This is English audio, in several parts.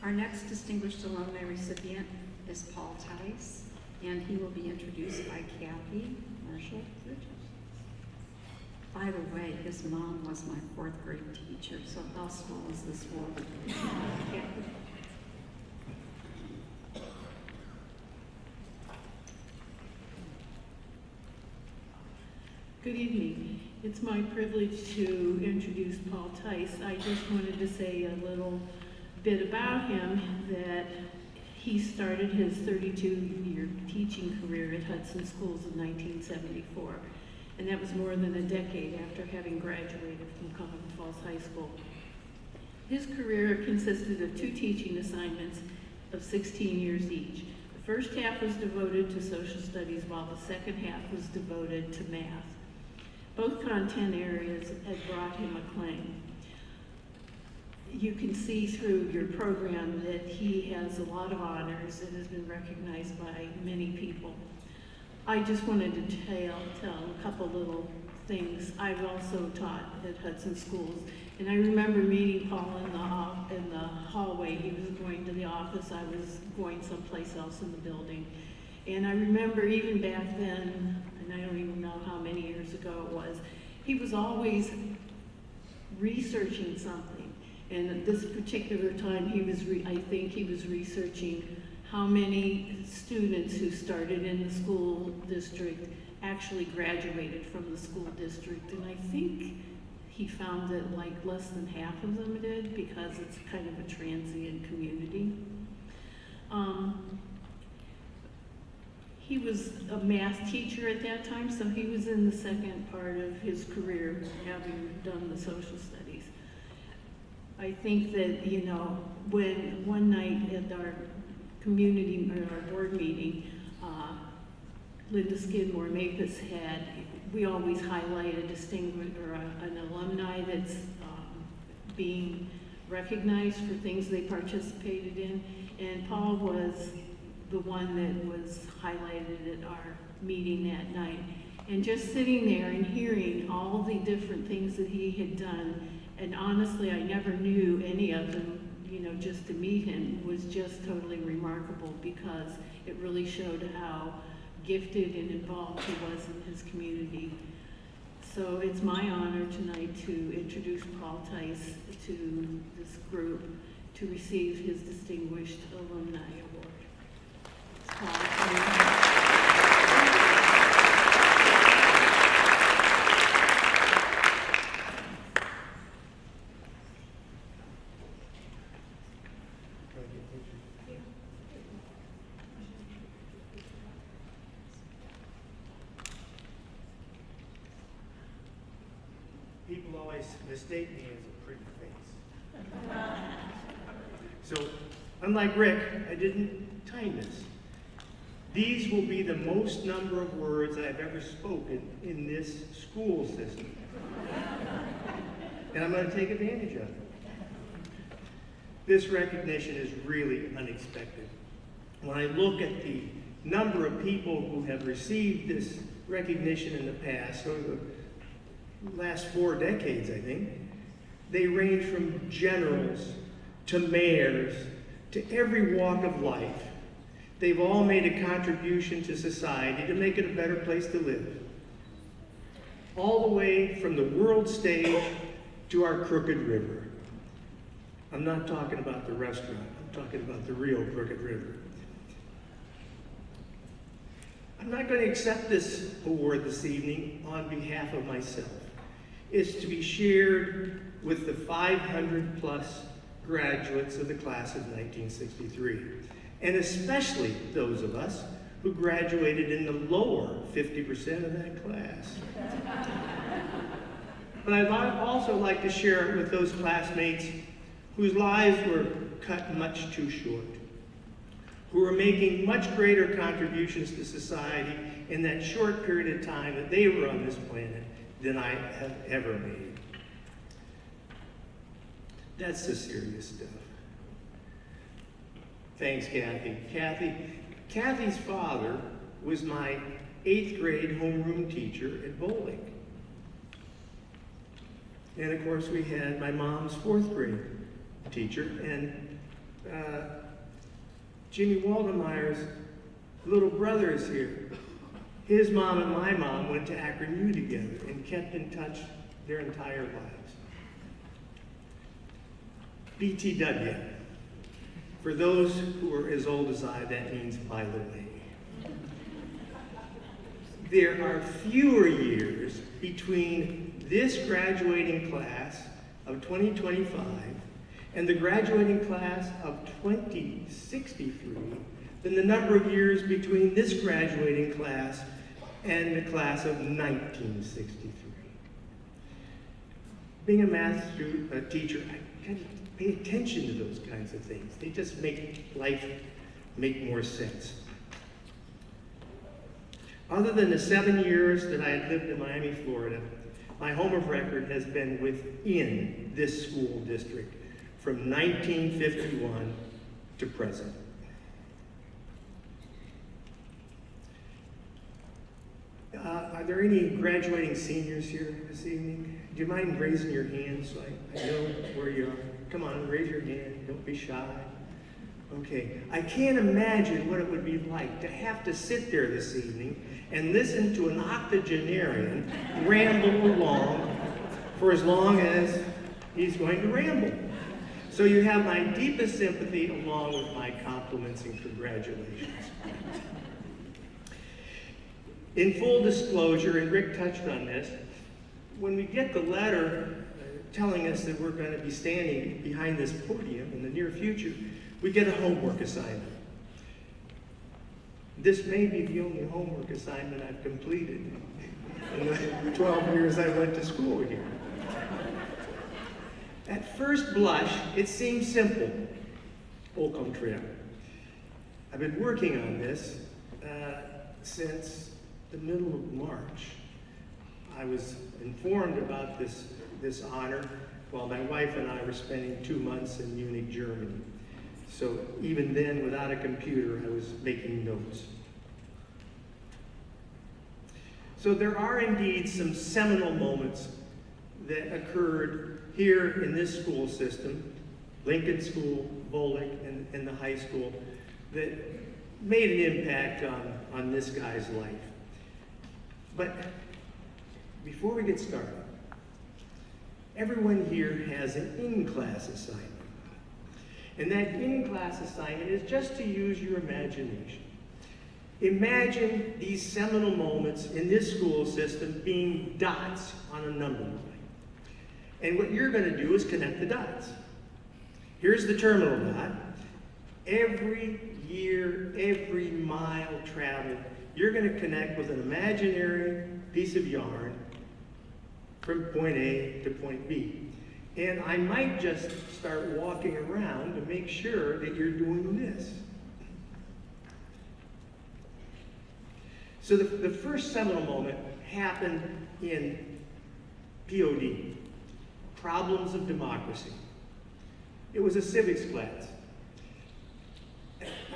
Our next distinguished alumni recipient is Paul Theiss, and he will be introduced by Kathy Marshall. By the way, his mom was my 4th grade teacher, so how small is this world? Kathy. Good evening. It's my privilege to introduce Paul Theiss. I just wanted to say a little bit about him, that he started his 32-year teaching career at Hudson Schools in 1974, and that was more than a decade after having graduated from Cuyahoga Falls High School. His career consisted of 2 teaching assignments of 16 years each. The first half was devoted to social studies, while the second half was devoted to math. Both content areas had brought him acclaim. You can see through your program that he has a lot of honors and has been recognized by many people. I just wanted to tell a couple little things. I've also taught at Hudson Schools, and I remember meeting Paul in the hallway. He was going to the office, I was going someplace else in the building. And I remember even back then, and I don't even know how many years ago it was, he was always researching something. And at this particular time, I think he was researching how many students who started in the school district actually graduated from the school district. And I think he found that like less than half of them did, because it's kind of a transient community. He was a math teacher at that time, so he was in the second part of his career, having done the social studies. I think that, you know, when one night at our community, or our board meeting, Linda Skidmore Mapus we always highlight a distinguished, or an alumni that's being recognized for things they participated in, and Paul was the one that was highlighted at our meeting that night. And just sitting there and hearing all the different things that he had done, and honestly, I never knew any of them, you know, just to meet him was just totally remarkable, because it really showed how gifted and involved he was in his community. So it's my honor tonight to introduce Paul Theiss to this group to receive his Distinguished Alumni Award. People always mistake me as a pretty face. So, unlike Rick, I didn't time this. These will be the most number of words I've ever spoken in this school system. And I'm going to take advantage of it. This recognition is really unexpected. When I look at the number of people who have received this recognition in the past, over the last 4 decades, I think, they range from generals to mayors to every walk of life. They've all made a contribution to society to make it a better place to live. All the way from the world stage to our crooked river. I'm not talking about the restaurant, I'm talking about the real crooked river. I'm not going to accept this award this evening on behalf of myself. It's to be shared with the 500 plus graduates of the class of 1963, and especially those of us who graduated in the lower 50% of that class. But I'd also like to share it with those classmates whose lives were cut much too short, who are making much greater contributions to society in that short period of time that they were on this planet than I have ever made. That's the serious stuff. Thanks, Kathy. Kathy's father was my 8th grade homeroom teacher at bowling. And of course we had my mom's 4th grade teacher, and Jimmy Waldemeyer's little brother is here. His mom and my mom went to Akron U together and kept in touch their entire lives. BTW. For those who are as old as I, that means by the way. There are fewer years between this graduating class of 2025 and the graduating class of 2063 than the number of years between this graduating class and the class of 1963. Being a math teacher, I kind of pay attention to those kinds of things. They just make life make more sense. Other than the 7 years that I had lived in Miami, Florida, my home of record has been within this school district from 1951 to present. Are there any graduating seniors here this evening? Do you mind raising your hand so I know where you are? Come on, raise your hand. Don't be shy. Okay. I can't imagine what it would be like to have to sit there this evening and listen to an octogenarian ramble along for as long as he's going to ramble. So you have my deepest sympathy along with my compliments and congratulations. In full disclosure, and Rick touched on this, when we get the letter telling us that we're going to be standing behind this podium in the near future, we get a homework assignment. This may be the only homework assignment I've completed in the 12 years I went to school here. At first blush, it seems simple, au contraire. I've been working on this since the middle of March. I was informed about this honor while my wife and I were spending 2 months in Munich, Germany. So even then, without a computer, I was making notes. So there are indeed some seminal moments that occurred here in this school system, Lincoln School, Volek, and the high school, that made an impact on this guy's life. But before we get started, everyone here has an in-class assignment. And that in-class assignment is just to use your imagination. Imagine these seminal moments in this school system being dots on a number line. And what you're going to do is connect the dots. Here's the terminal dot. Every year, every mile traveled, you're going to connect with an imaginary piece of yarn from point A to point B. And I might just start walking around to make sure that you're doing this. So the first seminal moment happened in POD, Problems of Democracy. It was a civics class.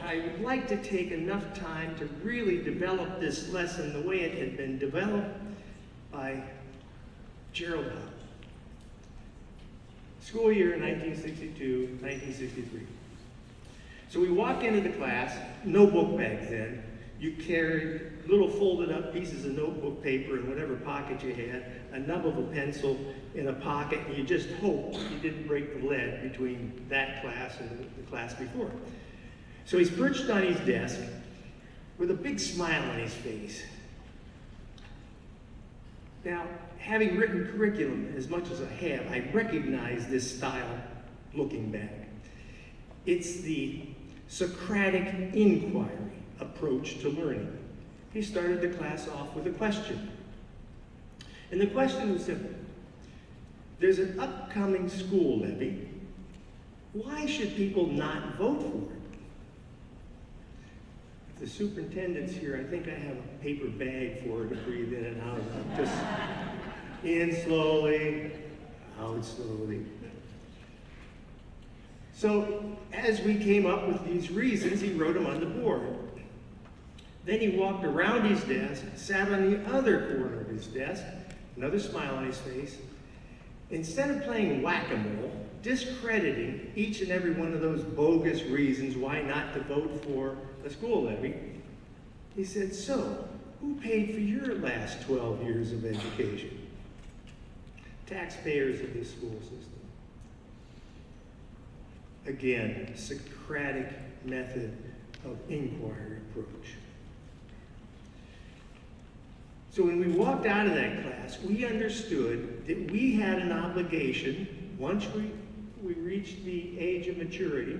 I would like to take enough time to really develop this lesson the way it had been developed by Gerald Howe. School year 1962, 1963. So we walk into the class, no book bags then. You carried little folded up pieces of notebook paper in whatever pocket you had, a nub of a pencil in a pocket, and you just hoped you didn't break the lead between that class and the class before. So he's perched on his desk with a big smile on his face. Now, having written curriculum as much as I have, I recognize this style looking back. It's the Socratic inquiry approach to learning. He started the class off with a question. And the question was simple. There's an upcoming school levy. Why should people not vote for it? If the superintendent's here, I think I have a paper bag for her to breathe in and out of. Just in slowly, out slowly. So as we came up with these reasons, he wrote them on the board. Then he walked around his desk, sat on the other corner of his desk, another smile on his face. Instead of playing whack-a-mole, discrediting each and every one of those bogus reasons why not to vote for a school levy, he said, so, who paid for your last 12 years of education? Taxpayers of this school system. Again, Socratic method of inquiry approach. So when we walked out of that class, we understood that we had an obligation, once we reached the age of maturity,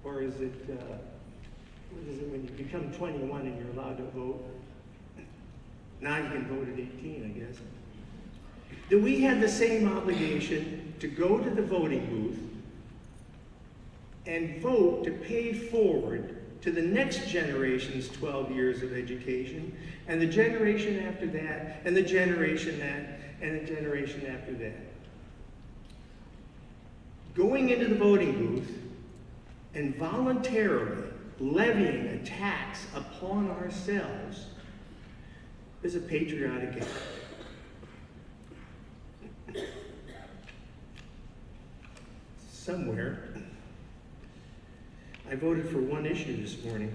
or is it, what is it when you become 21 and you're allowed to vote? Now you can vote at 18, I guess. That we had the same obligation to go to the voting booth and vote to pay forward to the next generation's 12 years of education, and the generation after that, and the generation that, and the generation after that. Going into the voting booth and voluntarily levying a tax upon ourselves is a patriotic act. Somewhere, I voted for one issue this morning.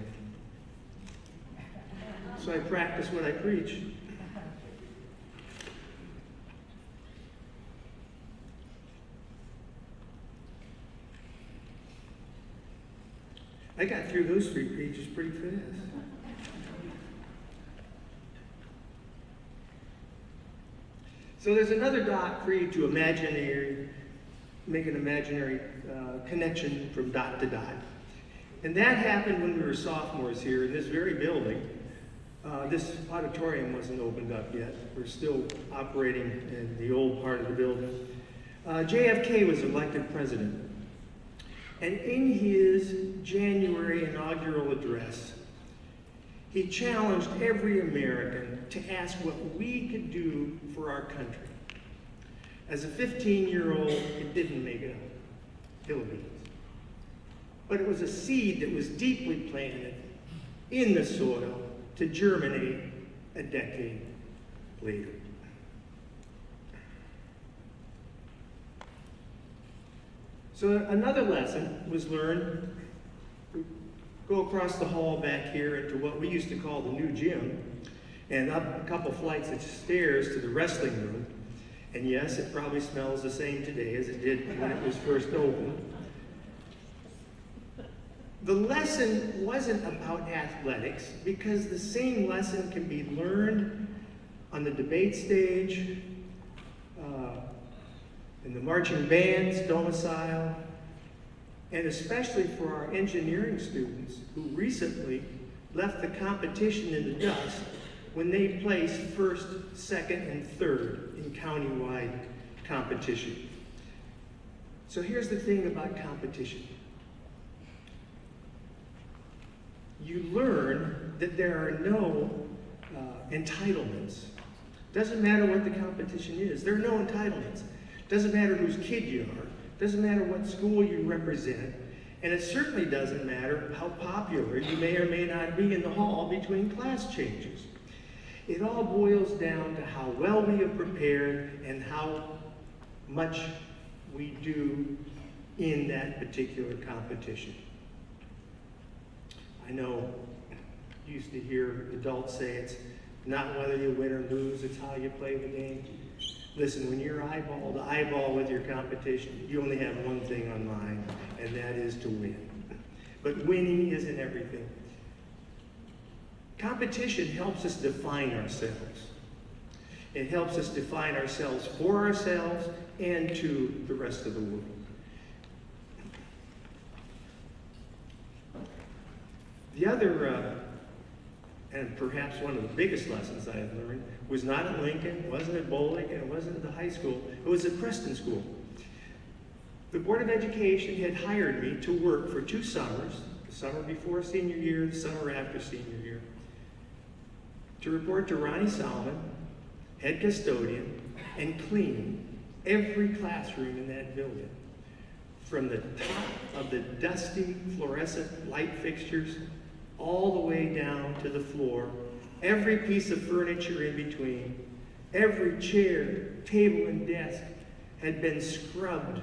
So I practice what I preach. I got through those 3 pages pretty fast. So there's another dot for you to make an imaginary connection from dot to dot. And that happened when we were sophomores here in this very building. This auditorium wasn't opened up yet. We're still operating in the old part of the building. JFK was elected president. And in his January inaugural address, he challenged every American to ask what we could do for our country. As a 15-year-old, it didn't make it up, hill beans. But it was a seed that was deeply planted in the soil to germinate a decade later. So another lesson was learned. We go across the hall back here into what we used to call the new gym, and up a couple flights of stairs to the wrestling room. And yes, it probably smells the same today as it did when it was first opened. The lesson wasn't about athletics, because the same lesson can be learned on the debate stage, in the marching band's domicile, and especially for our engineering students who recently left the competition in the dust when they placed first, second, and third in countywide competition. So here's the thing about competition. You learn that there are no entitlements. Doesn't matter what the competition is. There are no entitlements. Doesn't matter whose kid you are. Doesn't matter what school you represent. And it certainly doesn't matter how popular you may or may not be in the hall between class changes. It all boils down to how well we have prepared and how much we do in that particular competition. I know you used to hear adults say it's not whether you win or lose, it's how you play the game. Listen, when you're eyeball to eyeball with your competition, you only have one thing on mind, and that is to win. But winning isn't everything. Competition helps us define ourselves. It helps us define ourselves for ourselves and to the rest of the world. The other, and perhaps one of the biggest lessons I have learned, was not at Lincoln, wasn't at Bowling, and it wasn't at the high school. It was at Preston School. The Board of Education had hired me to work for 2 summers, the summer before senior year, the summer after senior year, to report to Ronnie Solomon, head custodian, and clean every classroom in that building, from the top of the dusty fluorescent light fixtures all the way down to the floor, every piece of furniture in between, every chair, table, and desk had been scrubbed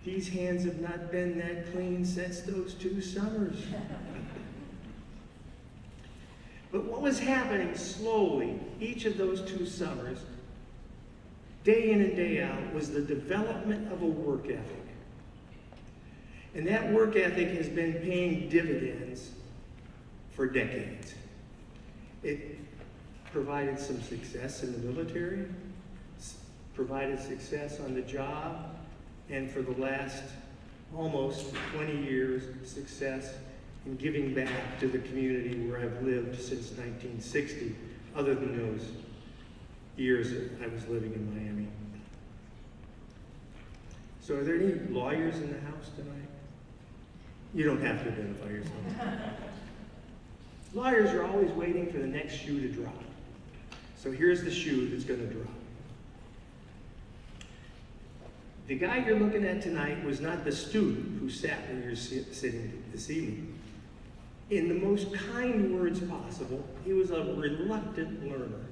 These hands have not been that clean since those 2 summers. But what was happening slowly, each of those 2 summers, day in and day out, was the development of a work ethic. And that work ethic has been paying dividends for decades. It provided some success in the military, provided success on the job, and for the last almost 20 years, success in giving back to the community where I've lived since 1960, other than those years that I was living in Miami. So are there any lawyers in the house tonight? You don't have to identify yourself. Lawyers are always waiting for the next shoe to drop. So here's the shoe that's going to drop. The guy you're looking at tonight was not the student who sat where you're sitting this evening. In the most kind words possible, he was a reluctant learner.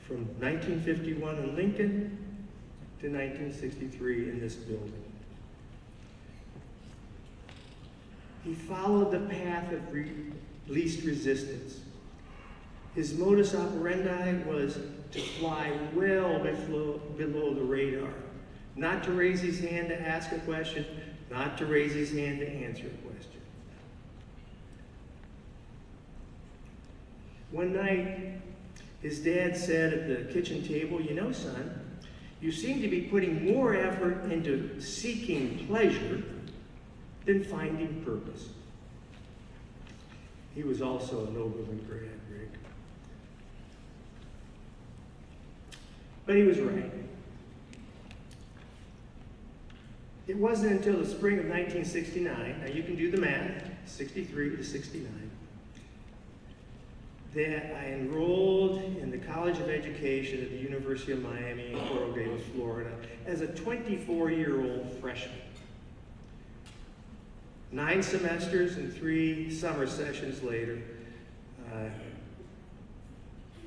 From 1951 in Lincoln to 1963 in this building. He followed the path of least resistance. His modus operandi was to fly well below the radar. Not to raise his hand to ask a question, not to raise his hand to answer a question. One night, his dad said at the kitchen table, "You know, son, you seem to be putting more effort into seeking pleasure than finding purpose." He was also a Nobleman grad, Rick. But he was right. It wasn't until the spring of 1969, now you can do the math, 63 to 69, that I enrolled in the College of Education at the University of Miami in Coral Gables, Florida, as a 24-year-old freshman. 9 semesters and 3 summer sessions later,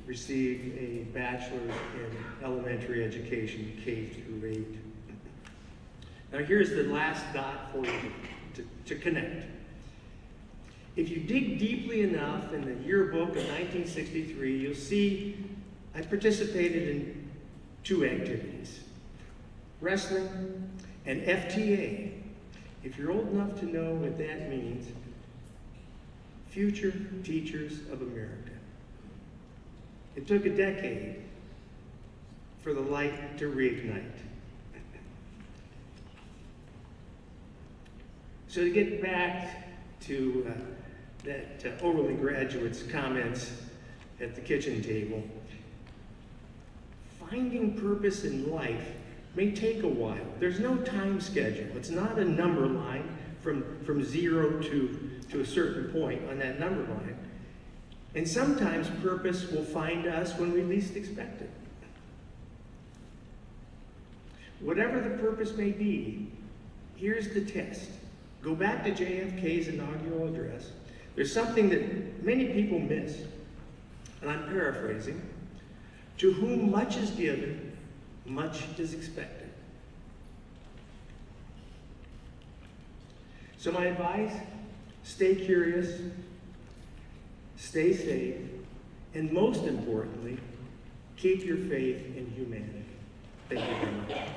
received a bachelor's in elementary education, K through 8. Now here's the last dot for you to connect. If you dig deeply enough in the yearbook of 1963, you'll see I participated in 2 activities, wrestling and FTA. If you're old enough to know what that means, Future Teachers of America. It took a decade for the light to reignite. So to get back to that Oberlin graduate's comments at the kitchen table, finding purpose in life may take a while. There's no time schedule. It's not a number line from 0 to a certain point on that number line. And sometimes purpose will find us when we least expect it. Whatever the purpose may be, here's the test. Go back to JFK's inaugural address. There's something that many people miss, and I'm paraphrasing. To whom much is given, much is expected. So my advice, stay curious, stay safe, and most importantly, keep your faith in humanity. Thank you very much.